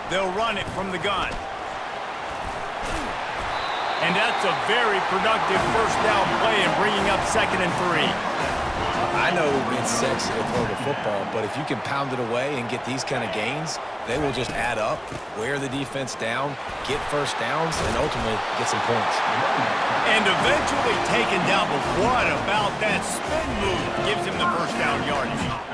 They'll run it from the gun. And that's a very productive first down play and bringing up 2nd and 3. I know it's sexy to throw the football, but if you can pound it away and get these kind of gains, they will just add up, wear the defense down, get first downs, and ultimately get some points. And eventually taken down, but what about that spin move gives him the first down yardage?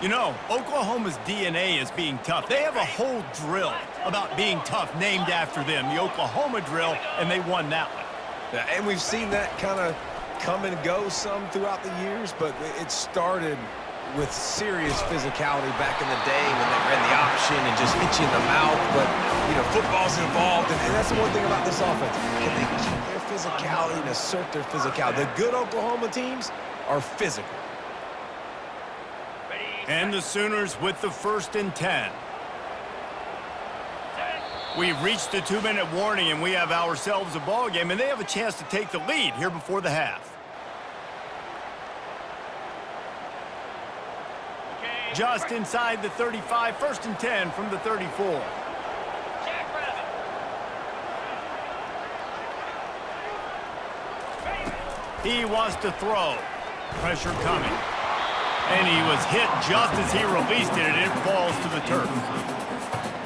You know, Oklahoma's DNA is being tough. They have a whole drill about being tough named after them, the Oklahoma drill, and they won that one. Yeah, and we've seen that kind of come and go some throughout the years, but it started with serious physicality back in the day when they ran the option and just hit you in the mouth. But, you know, football's involved, and that's the one thing about this offense. Can they keep their physicality and assert their physicality? The good Oklahoma teams are physical. And the Sooners with the 1st and 10. We've reached the 2-minute warning, and we have ourselves a ball game, and they have a chance to take the lead here before the half. Just inside the 35, 1st and 10 from the 34. He wants to throw. Pressure coming. And he was hit just as he released it, and it falls to the turf.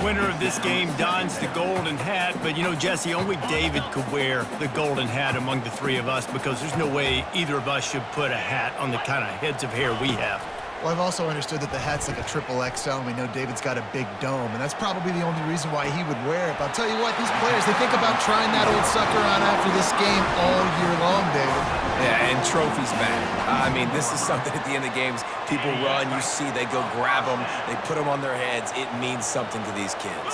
Winner of this game dons the golden hat, but you know, Jesse, only David could wear the golden hat among the three of us because there's no way either of us should put a hat on the kind of heads of hair we have. Well, I've also understood that the hat's like a triple XL, and we know David's got a big dome, and that's probably the only reason why he would wear it. But I'll tell you what, these players, they think about trying that old sucker on after this game all year long, David. Yeah, and trophies matter. I mean, this is something at the end of games. People run, you see, they go grab them, they put them on their heads. It means something to these kids.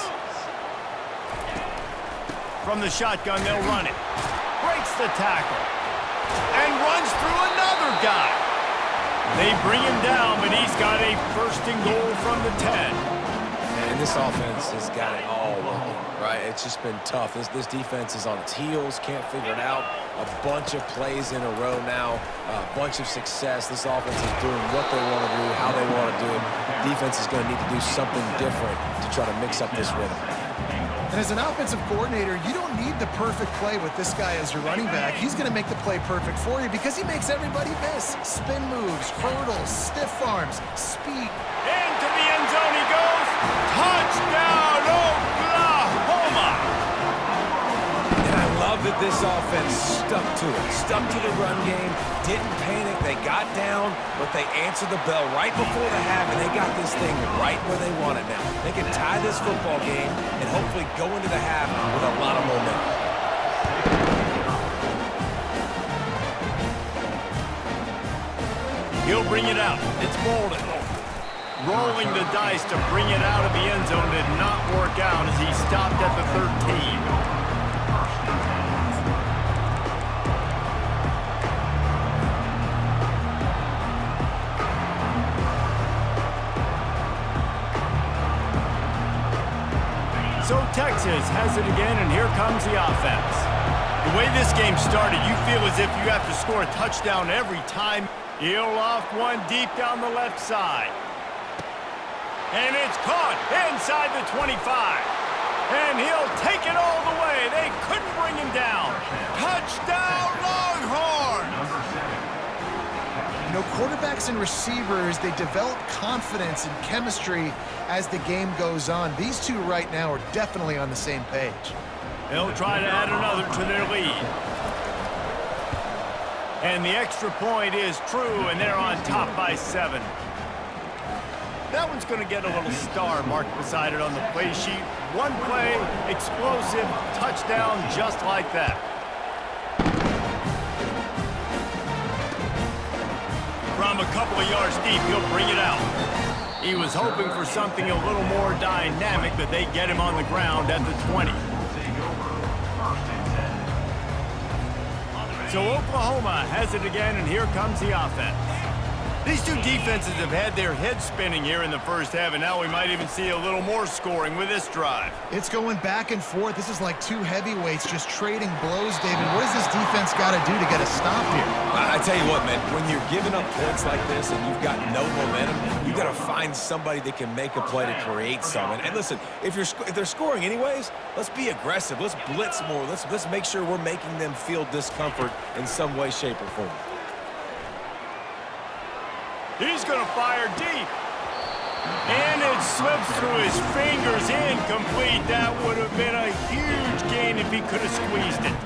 From the shotgun, they'll run it. Breaks the tackle. And runs through another guy. They bring him down, but he's got a 1st and goal from the 10. And this offense has got it all wrong, right? It's just been tough. This defense is on its heels, can't figure it out. A bunch of plays in a row now, a bunch of success. This offense is doing what they want to do, how they want to do it. Defense is going to need to do something different to try to mix up this rhythm. And as an offensive coordinator, you don't need the perfect play with this guy as your running back. He's going to make the play perfect for you because he makes everybody miss. Spin moves, hurdles, stiff arms, speed. Into the end zone he goes. Touchdown, Oklahoma! And I love that this offense stuck to it. Stuck to the run game, didn't panic. They got down, but they answered the bell right before the half, and they got this thing right where they want it now. They can tie this football game and hopefully go into the half with a lot of momentum. He'll bring it out. It's Bolden. Rolling the dice to bring it out of the end zone did not work out as he stopped at the 13. So Texas has it again, and here comes the offense. The way this game started, you feel as if you have to score a touchdown every time. He'll off one deep down the left side. And it's caught inside the 25. And he'll take it all the way. They couldn't bring him down. Touchdown, Longhorns! You know, quarterbacks and receivers, they develop confidence and chemistry as the game goes on. These two right now are definitely on the same page. They'll try to add another to their lead. And the extra point is true, and they're on top by 7. That one's going to get a little star marked beside it on the play sheet. One play, explosive, touchdown just like that. From a couple of yards deep, he'll bring it out. He was hoping for something a little more dynamic, but they get him on the ground at the 20. So Oklahoma has it again, and here comes the offense. These two defenses have had their heads spinning here in the first half, and now we might even see a little more scoring with this drive. It's going back and forth. This is like two heavyweights just trading blows, David. What does this defense got to do to get a stop here? I tell you what, man, when you're giving up points like this and you've got no momentum, you got to find somebody that can make a play to create something. And listen, if they're scoring anyways, let's be aggressive. Let's blitz more. Let's make sure we're making them feel discomfort in some way, shape, or form. He's going to fire deep. And it slips through his fingers, incomplete. That would have been a huge gain if he could have squeezed it.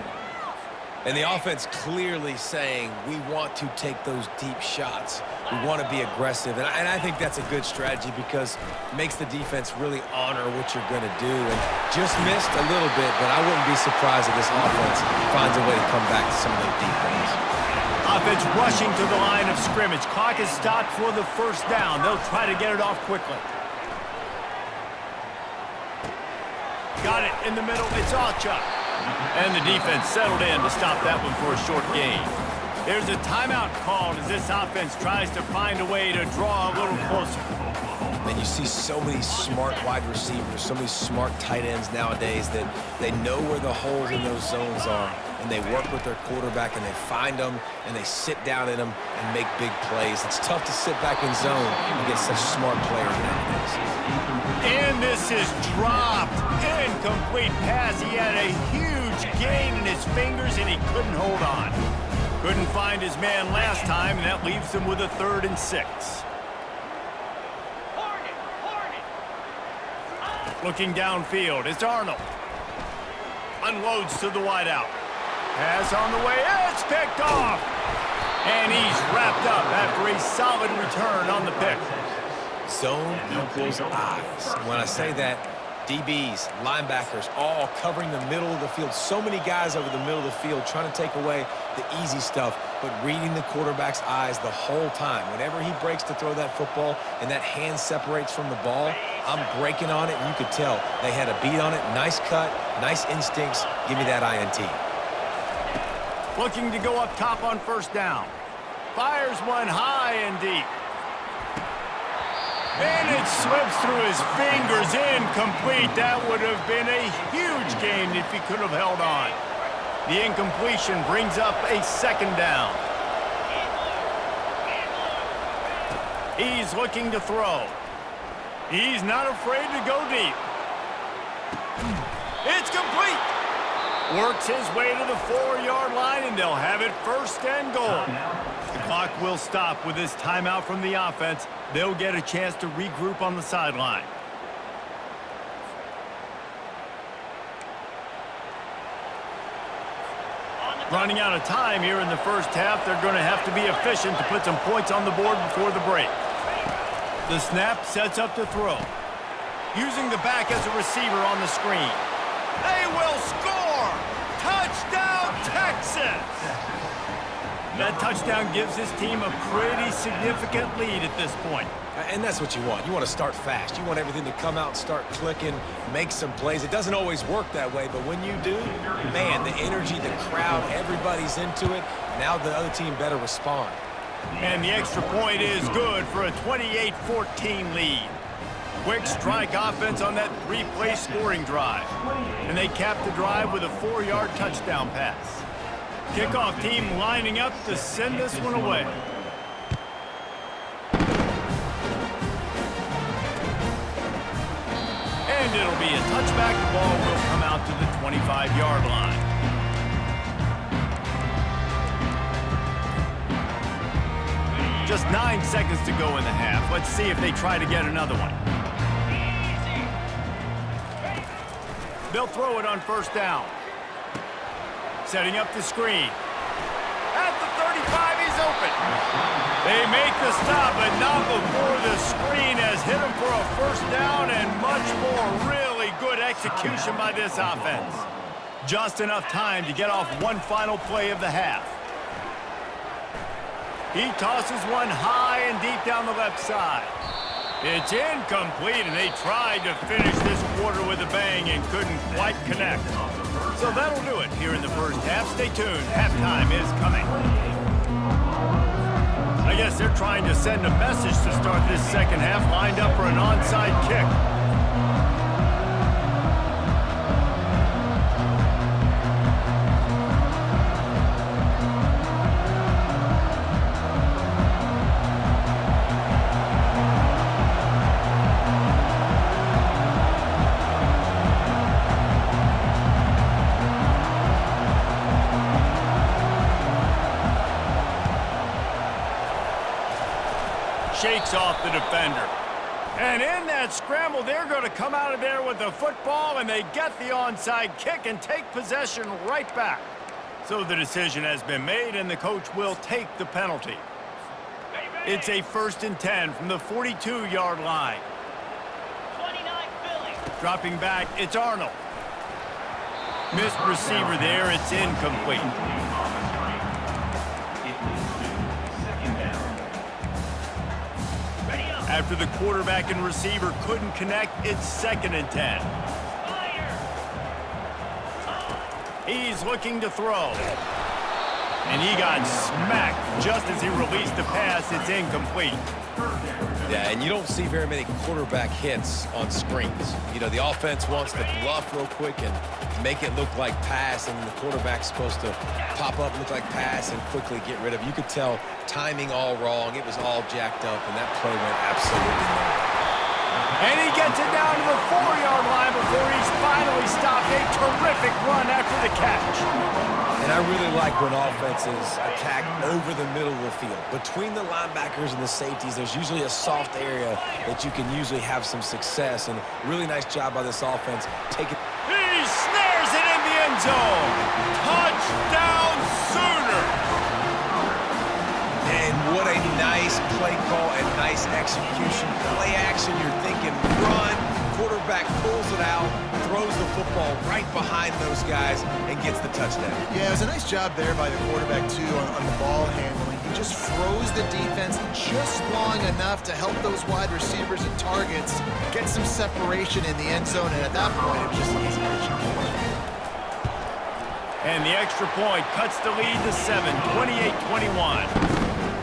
And the offense clearly saying, we want to take those deep shots. We want to be aggressive. And I think that's a good strategy because it makes the defense really honor what you're going to do. And just missed a little bit, but I wouldn't be surprised if this offense finds a way to come back to some of those deep balls. Offense rushing to the line of scrimmage. Clock is stopped for the first down. They'll try to get it off quickly. Got it in the middle. It's Chuck. And the defense settled in to stop that one for a short gain. There's a timeout called as this offense tries to find a way to draw a little closer. And you see so many smart wide receivers, so many smart tight ends nowadays that they know where the holes in those zones are, and they work with their quarterback, and they find them, and they sit down in them and make big plays. It's tough to sit back in zone against such smart players nowadays. And this is dropped. Incomplete pass. He had a huge gain in his fingers, and he couldn't hold on. Couldn't find his man last time, and that leaves him with a 3rd and 6. Looking downfield, it's Arnold. Unloads to the wideout. Pass on the way, it's picked off. And he's wrapped up after a solid return on the pick. Zone equals eyes. When I say that, DBs, linebackers, all covering the middle of the field. So many guys over the middle of the field trying to take away the easy stuff, but reading the quarterback's eyes the whole time. Whenever he breaks to throw that football and that hand separates from the ball, I'm breaking on it, and you could tell they had a beat on it. Nice cut, nice instincts. Give me that INT. Looking to go up top on first down. Fires one high and deep. And it slips through his fingers, incomplete. That would have been a huge gain if he could have held on. The incompletion brings up a 2nd down. He's looking to throw. He's not afraid to go deep. It's complete. Works his way to the 4-yard line, and they'll have it 1st and goal. The clock will stop with this timeout from the offense. They'll get a chance to regroup on the sideline. Running out of time here in the first half. They're going to have to be efficient to put some points on the board before the break. The snap sets up to throw. Using the back as a receiver on the screen. They will score! Touchdown, Texas! That touchdown gives his team a pretty significant lead at this point. And that's what you want. You want to start fast. You want everything to come out and start clicking, make some plays. It doesn't always work that way, but when you do, man, the energy, the crowd, everybody's into it. Now the other team better respond. And the extra point is good for a 28-14 lead. Quick strike offense on that 3-play scoring drive. And they cap the drive with a 4-yard touchdown pass. Kickoff team lining up to send this one away. And it'll be a touchback. The ball will come out to the 25-yard line. Just 9 seconds to go in the half. Let's see if they try to get another one. They'll throw it on first down. Setting up the screen. At the 35, he's open. They make the stop, but not before the screen has hit him for a first down, and much more. Really good execution by this offense. Just enough time to get off one final play of the half. He tosses one high and deep down the left side. It's incomplete, and they tried to finish this quarter with a bang and couldn't quite connect. So that'll do it here in the first half. Stay tuned. Halftime is coming. I guess they're trying to send a message to start this second half, lined up for an onside kick. Shakes off the defender. And in that scramble, they're going to come out of there with the football, and they get the onside kick and take possession right back. So the decision has been made, and the coach will take the penalty. It's a 1st and 10 from the 42-yard line. 29 Philly. Dropping back, it's Arnold. Missed receiver there, it's incomplete. After the quarterback and receiver couldn't connect, it's 2nd and 10. He's looking to throw. And he got smacked just as he released the pass. It's incomplete. Yeah, and you don't see very many quarterback hits on screens. You know, the offense wants to bluff real quick and make it look like pass, and the quarterback's supposed to pop up, look like pass, and quickly get rid of it. You could tell timing all wrong. It was all jacked up, and that play went absolutely nowhere. And he gets it down to the 4-yard line before he's finally stopped. A terrific run after the catch. And I really like when offenses attack over the middle of the field. Between the linebackers and the safeties, there's usually a soft area that you can usually have some success. And really nice job by this offense. He snares it in the end zone. Touchdown Sooners. And what a nice play call and nice execution. Play action, you're thinking run. Quarterback pulls it out, throws the football right behind those guys, and gets the touchdown. Yeah, it was a nice job there by the quarterback, too, on the ball handling. He just froze the defense just long enough to help those wide receivers and targets get some separation in the end zone, and at that point, it was just an easy mission. And the extra point cuts the lead to 7, 28-21.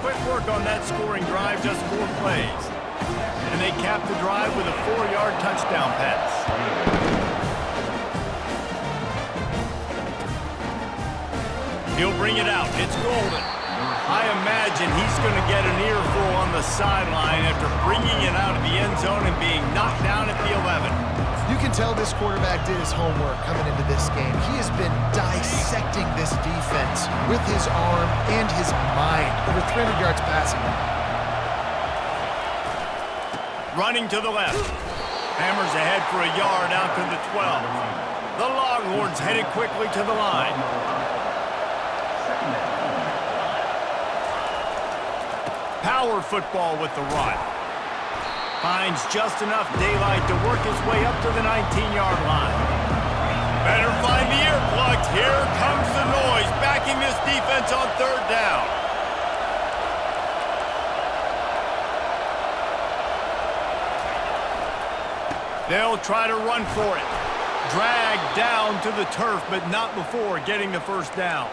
Quick work on that scoring drive, just 4 plays. And they cap the drive with a 4-yard touchdown pass. He'll bring it out. It's Golden. I imagine he's going to get an earful on the sideline after bringing it out of the end zone and being knocked down at the 11. You can tell this quarterback did his homework coming into this game. He has been dissecting this defense with his arm and his mind. Over 300 yards passing. Running to the left. Hammers ahead for a yard out to the 12. The Longhorns headed quickly to the line. Power football with the run. Finds just enough daylight to work his way up to the 19-yard line. Better find the earplugs. Here comes the noise, backing this defense on 3rd down. They'll try to run for it. Dragged down to the turf, but not before getting the 1st down.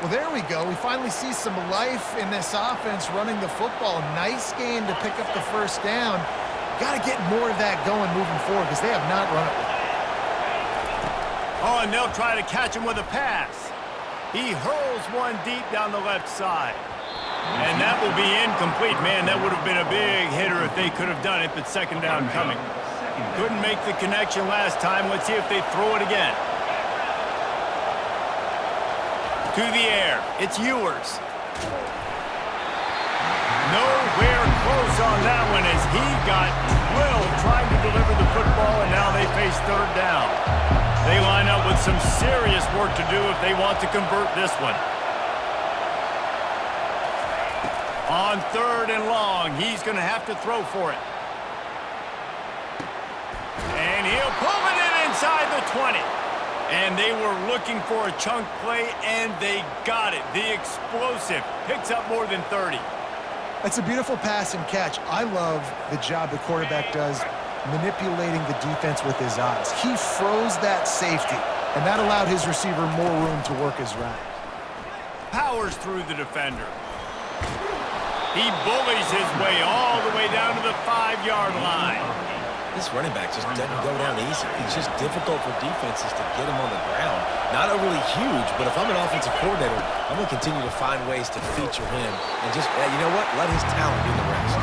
Well, there we go. We finally see some life in this offense running the football. Nice game to pick up the 1st down. Got to get more of that going moving forward because they have not run it well. Oh, and they'll try to catch him with a pass. He hurls one deep down the left side. And that will be incomplete. Man, that would have been a big hitter if they could have done it, but 2nd down coming. Couldn't make the connection last time. Let's see if they throw it again. To the air. It's Ewers. Nowhere close on that one as he got drilled trying to deliver the football, and now they face 3rd down. They line up with some serious work to do if they want to convert this one. On 3rd and long, he's going to have to throw for it. And he'll pull it in inside the 20. And they were looking for a chunk play, and they got it. The explosive picks up more than 30. That's a beautiful pass and catch. I love the job the quarterback does manipulating the defense with his eyes. He froze that safety, and that allowed his receiver more room to work his route. Powers through the defender. He bullies his way all the way down to the 5-yard line. This running back just doesn't go down easy. It's just difficult for defenses to get him on the ground. Not overly huge, but if I'm an offensive coordinator, I'm going to continue to find ways to feature him and just, you know what, let his talent do the rest.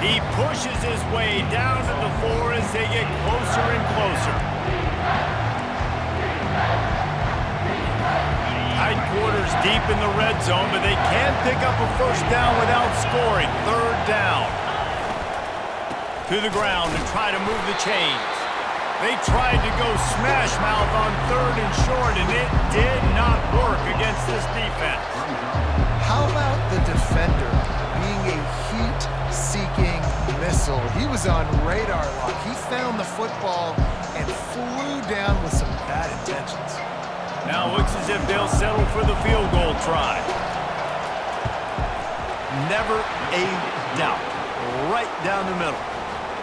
He pushes his way down to the 4 as they get closer and closer. Tight quarters deep in the red zone, but they can't pick up a first down without scoring. 3rd down. To the ground and try to move the chains. They tried to go smash mouth on 3rd and short, and it did not work against this defense. How about the defender being a heat-seeking missile? He was on radar lock. He found the football and flew down with some bad intentions. Now it looks as if they'll settle for the field goal try. Never a doubt. Right down the middle.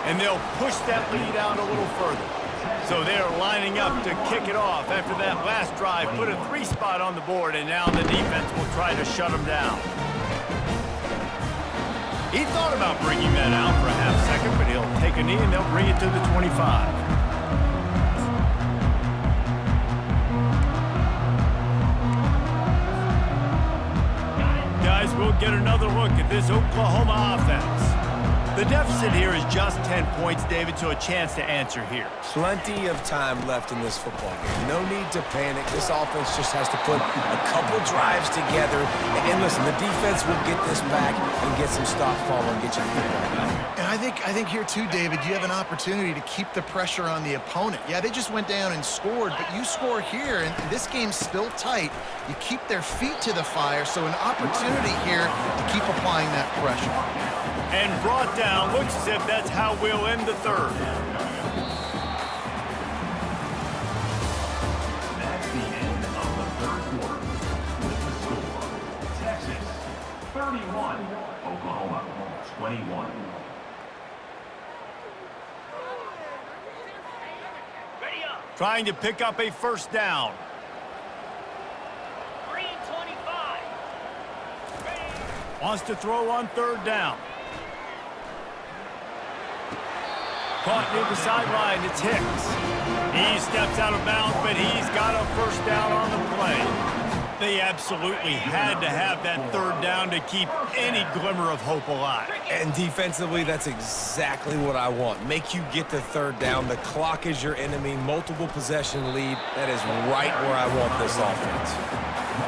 And they'll push that lead out a little further. So they're lining up to kick it off after that last drive. Put a 3 spot on the board, and now the defense will try to shut them down. He thought about bringing that out for a half second, but he'll take a knee and they'll bring it to the 25. Guys, we'll get another look at this Oklahoma offense. The deficit here is just 10 points, David, so a chance to answer here. Plenty of time left in this football game. No need to panic. This offense just has to put a couple drives together. And listen, the defense will get this back and get some stop follow and get you the football out. And I think here too, David, you have an opportunity to keep the pressure on the opponent. Yeah, they just went down and scored, but you score here, and this game's still tight. You keep their feet to the fire, so an opportunity here to keep applying that pressure. And brought down. Looks as if that's how we'll end the 3rd. That's the end of the 3rd quarter. With the score, Texas 31, Oklahoma 21. Ready up. Trying to pick up a first down. 3 and 25. Ready. Wants to throw on 3rd down. Caught near the sideline, it's Hicks. He steps out of bounds, but he's got a first down on the play. They absolutely had to have that 3rd down to keep any glimmer of hope alive. And defensively, that's exactly what I want. Make you get the 3rd down. The clock is your enemy. Multiple possession lead. That is right where I want this offense.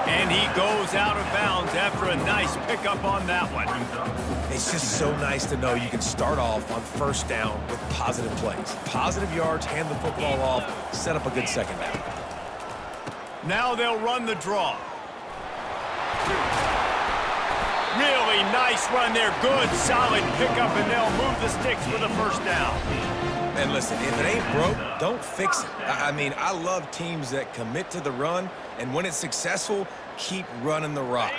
And he goes out of bounds after a nice pickup on that one. It's just so nice to know you can start off on 1st down with positive plays. Positive yards, hand the football off, set up a good 2nd down. Now they'll run the draw. Really nice run there. Good, solid pickup, and they'll move the sticks for the first down. And listen, if it ain't broke, don't fix it. I mean, I love teams that commit to the run, and when it's successful, keep running the rock.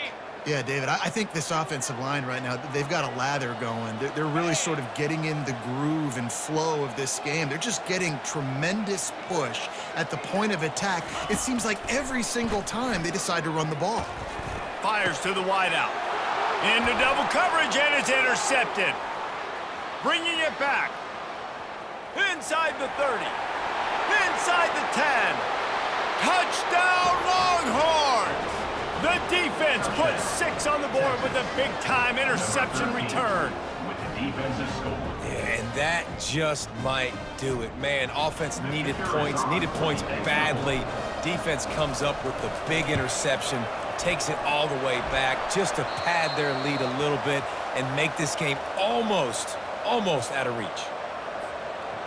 Yeah, David, I think this offensive line right now, they've got a lather going. They're really sort of getting in the groove and flow of this game. They're just getting tremendous push at the point of attack. It seems like every single time they decide to run the ball. Fires to the wideout. Into double coverage, and it's intercepted. Bringing it back. Inside the 30. Inside the 10. Touchdown, Longhorns! The defense puts 6 on the board with a big-time interception return. With the defensive score. Yeah, and that just might do it. Man, offense needed points badly. Defense comes up with the big interception, takes it all the way back just to pad their lead a little bit and make this game almost out of reach.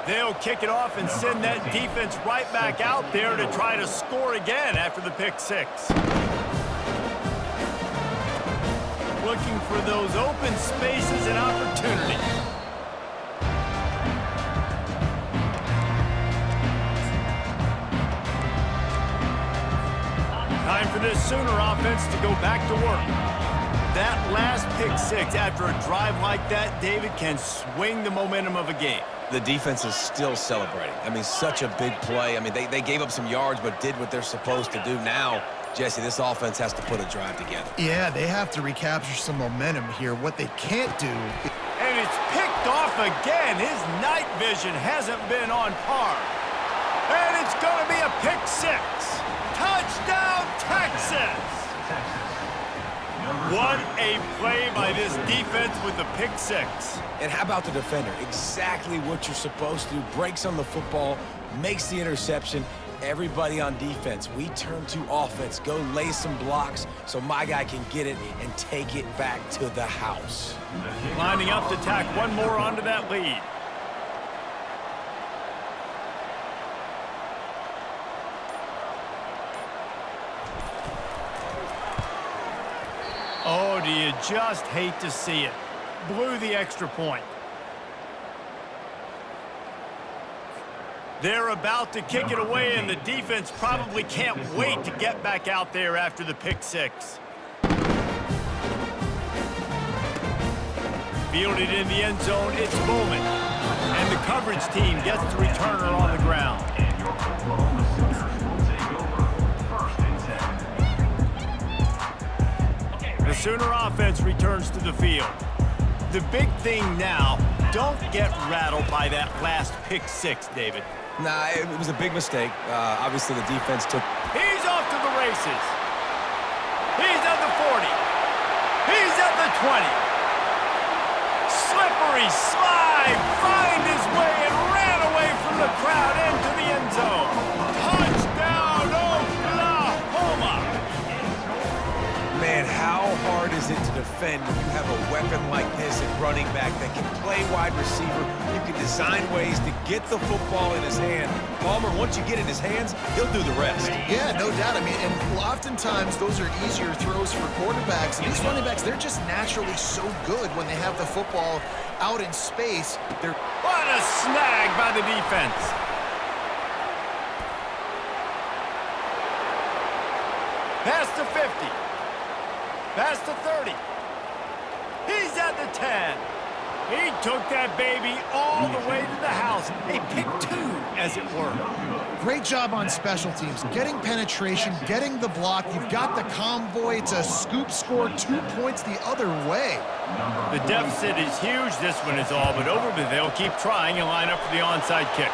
They'll kick it off and send that defense right back out there to try to score again after the pick 6. Looking for those open spaces and opportunity. Time for this Sooner offense to go back to work. That last pick 6 after a drive like that, David, can swing the momentum of a game. The defense is still celebrating. I mean, such a big play. I mean, they gave up some yards but did what they're supposed to do. Now Jesse, this offense has to put a drive together. Yeah, they have to recapture some momentum here. What they can't do... And it's picked off again. His night vision hasn't been on par. And it's going to be a pick six. Touchdown, Texas! What a play by this defense with the pick six. And how about the defender? Exactly what you're supposed to do. Breaks on the football, makes the interception. Everybody on defense, we turn to offense. Go lay some blocks so my guy can get it and take it back to the house. Lining up to tack one more onto that lead. Oh, do you just hate to see it? Blew the extra point. They're about to kick it away, and the defense probably can't wait to get back out there after the pick six. Fielded in the end zone, it's Bowman. And the coverage team gets the returner on the ground. And your Oklahoma Sooners will take over 1st and 10. The Sooner offense returns to the field. The big thing now, don't get rattled by that last pick six, David. Nah, it was a big mistake. Obviously, the defense took... He's off to the races. He's at the 40. He's at the 20. Slippery slide, find his way and ran away from the crowd into the end zone. Touchdown, Oklahoma! Man, how hard is it to defend when you have a weapon like this at running back that can play wide receiver? You can design ways to get the football in his hand. Palmer, once you get it in his hands, he'll do the rest. Yeah, no doubt. I mean, and oftentimes those are easier throws for quarterbacks. And these running backs, they're just naturally so good when they have the football out in space. What a snag by the defense. Past the 50. Past the 30. He's at the 10. He took that baby all the way to the house. A pick two, as it were. Great job on special teams. Getting penetration, getting the block. You've got the convoy to scoop score 2 points the other way. The deficit is huge. This one is all but over, but they'll keep trying and line up for the onside kick.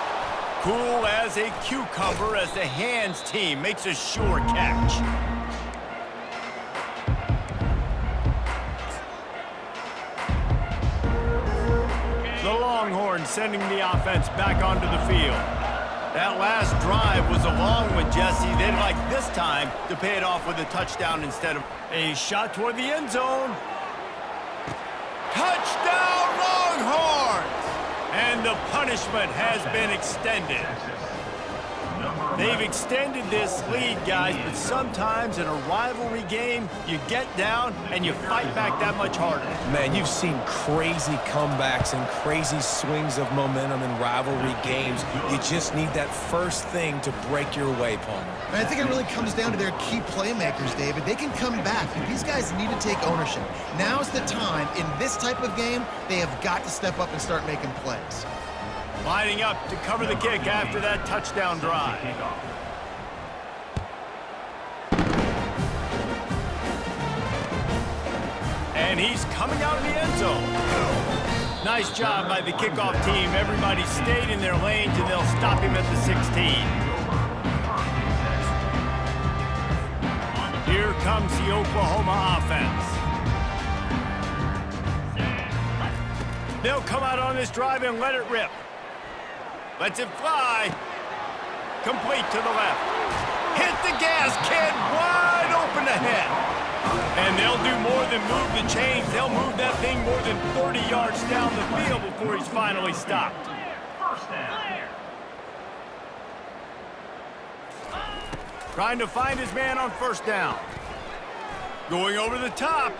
Cool as a cucumber as the hands team makes a sure catch. The Longhorns sending the offense back onto the field. That last drive was a long one, Jesse. They'd like this time to pay it off with a touchdown instead of a shot toward the end zone. Touchdown, Longhorns! And the punishment has been extended. They've extended this lead, guys, but sometimes in a rivalry game, you get down and you fight back that much harder. Man, you've seen crazy comebacks and crazy swings of momentum in rivalry games. You just need that first thing to break your way, Palmer. And I think it really comes down to their key playmakers, David. They can come back, but these guys need to take ownership. Now's the time. In this type of game, they have got to step up and start making plays. Lining up to cover the kick after that touchdown drive. And he's coming out of the end zone. Nice job by the kickoff team. Everybody stayed in their lanes, and they'll stop him at the 16. Here comes the Oklahoma offense. They'll come out on this drive and let it rip. Lets it fly. Complete to the left. Hit the gas, kid. Wide open ahead. And they'll do more than move the chains. They'll move that thing more than 30 yards down the field before he's finally stopped. First down. Trying to find his man on first down. Going over the top.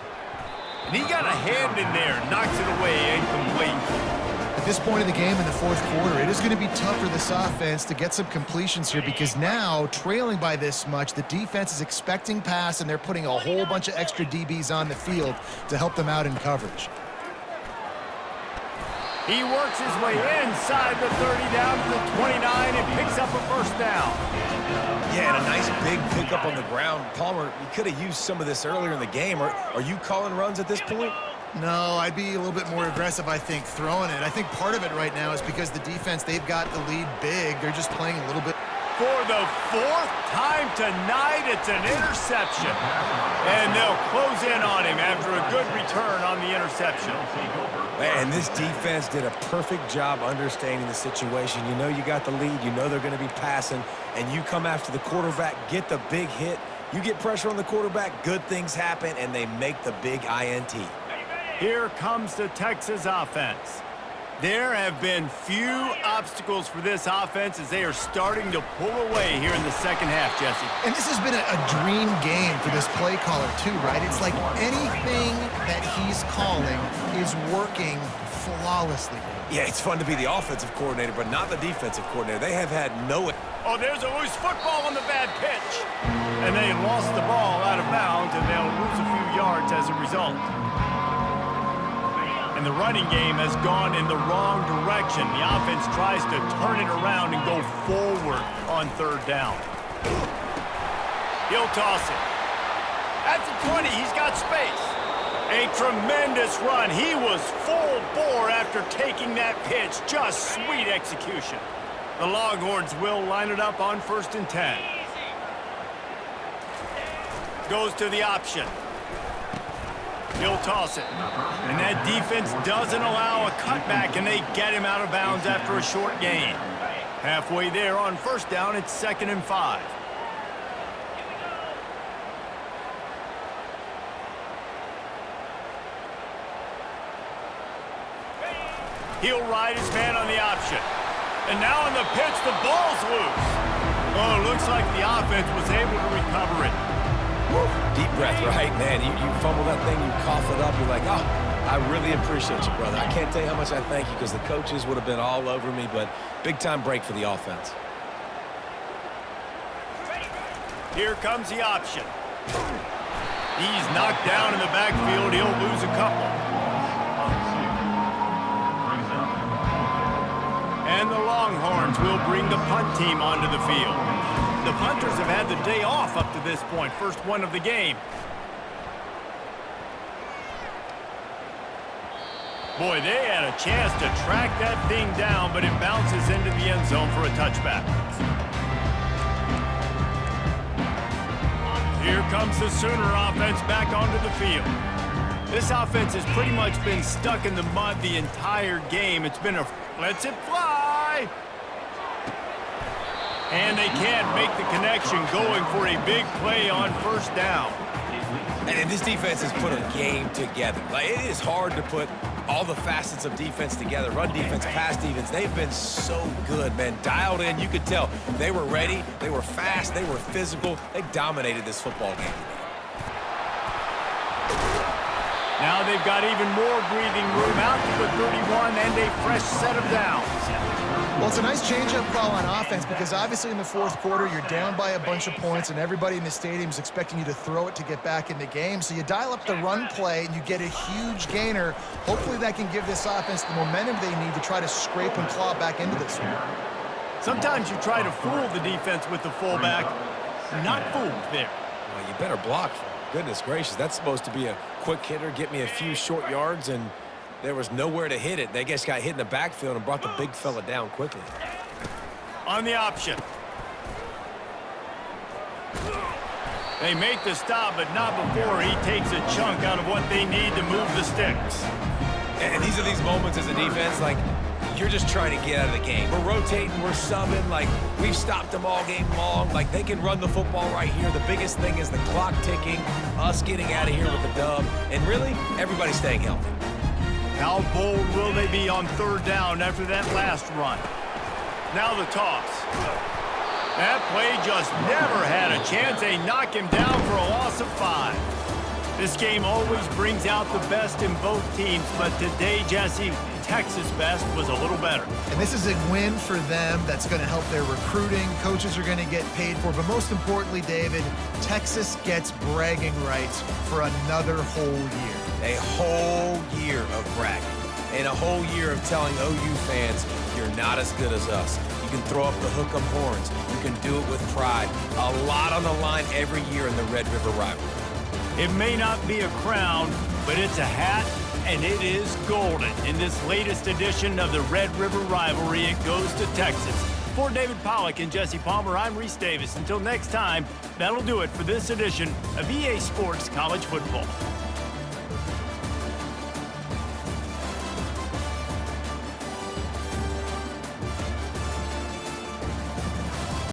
And he got a hand in there. Knocks it away. Incomplete. At this point in the game in the fourth quarter, it is going to be tough for this offense to get some completions here because now, trailing by this much, the defense is expecting pass and they're putting a whole bunch of extra DBs on the field to help them out in coverage. He works his way inside the 30 down to the 29 and picks up a first down. Yeah, and a nice big pickup on the ground. Palmer, you could have used some of this earlier in the game. Are you calling runs at this point? No, I'd be a little bit more aggressive, I think, throwing it. I think part of it right now is because the defense, they've got the lead big. They're just playing a little bit. For the fourth time tonight, it's an interception. And they'll close in on him after a good return on the interception. And this defense did a perfect job understanding the situation. You know you got the lead. You know they're going to be passing. And you come after the quarterback, get the big hit. You get pressure on the quarterback, good things happen, and they make the big INT. Here comes the Texas offense. There have been few obstacles for this offense as they are starting to pull away here in the second half, Jesse. And this has been a dream game for this play caller, too, right? It's like anything that he's calling is working flawlessly. Yeah, it's fun to be the offensive coordinator, but not the defensive coordinator. They have had no... Oh, there's a loose football on the bad pitch. And they lost the ball out of bounds, and they'll lose a few yards as a result. And the running game has gone in the wrong direction. The offense tries to turn it around and go forward on third down. He'll toss it. At the 20, he's got space. A tremendous run. He was full bore after taking that pitch. Just sweet execution. The Longhorns will line it up on 1st and 10. Goes to the option. He'll toss it. And that defense doesn't allow a cutback, and they get him out of bounds after a short gain. Halfway there on 1st down, it's 2nd and 5. He'll ride his man on the option. And now on the pitch, the ball's loose. Oh, looks like the offense was able to recover it. Woo. Deep breath, right? Man, you fumble that thing, you cough it up, you're like, oh, I really appreciate you, brother. I can't tell you how much I thank you because the coaches would have been all over me, but big-time break for the offense. Here comes the option. He's knocked down in the backfield. He'll lose a couple. And the Longhorns will bring the punt team onto the field. The punters have had the day off up to this point. First one of the game. Boy, they had a chance to track that thing down, but it bounces into the end zone for a touchback. Here comes the Sooner offense back onto the field. This offense has pretty much been stuck in the mud the entire game. It's been a lets it fly. And they can't make the connection, going for a big play on 1st down. And this defense has put a game together. Like, it is hard to put all the facets of defense together. Run defense, pass defense. They've been so good, man. Dialed in. You could tell they were ready. They were fast. They were physical. They dominated this football game. Now they've got even more breathing room out to the 31 and a fresh set of downs. Well, it's a nice change-up call on offense because obviously in the 4th quarter, you're down by a bunch of points and everybody in the stadium is expecting you to throw it to get back in the game. So you dial up the run play and you get a huge gainer. Hopefully that can give this offense the momentum they need to try to scrape and claw back into this one. Sometimes you try to fool the defense with the fullback. Not fooled there. Well, you better block. Goodness gracious, that's supposed to be a quick hitter, get me a few short yards, and there was nowhere to hit it. They just got hit in the backfield and brought the big fella down quickly. On the option. They make the stop, but not before he takes a chunk out of what they need to move the sticks. And these are these moments as a defense, like, you're just trying to get out of the game. We're rotating, we're subbing, like, we've stopped them all game long. Like, they can run the football right here. The biggest thing is the clock ticking, us getting out of here with the dub, and really, everybody staying healthy. How bold will they be on 3rd down after that last run? Now the toss. That play just never had a chance. They knock him down for a loss of 5. This game always brings out the best in both teams, but today, Jesse, Texas' best was a little better. And this is a win for them that's going to help their recruiting. Coaches are going to get paid for. But most importantly, David, Texas gets bragging rights for another whole year. A whole year of bragging. And a whole year of telling OU fans, you're not as good as us. You can throw up the hook 'em horns. You can do it with pride. A lot on the line every year in the Red River rivalry. It may not be a crown, but it's a hat, and it is golden. In this latest edition of the Red River rivalry, it goes to Texas. For David Pollack and Jesse Palmer, I'm Reese Davis. Until next time, that'll do it for this edition of EA Sports College Football.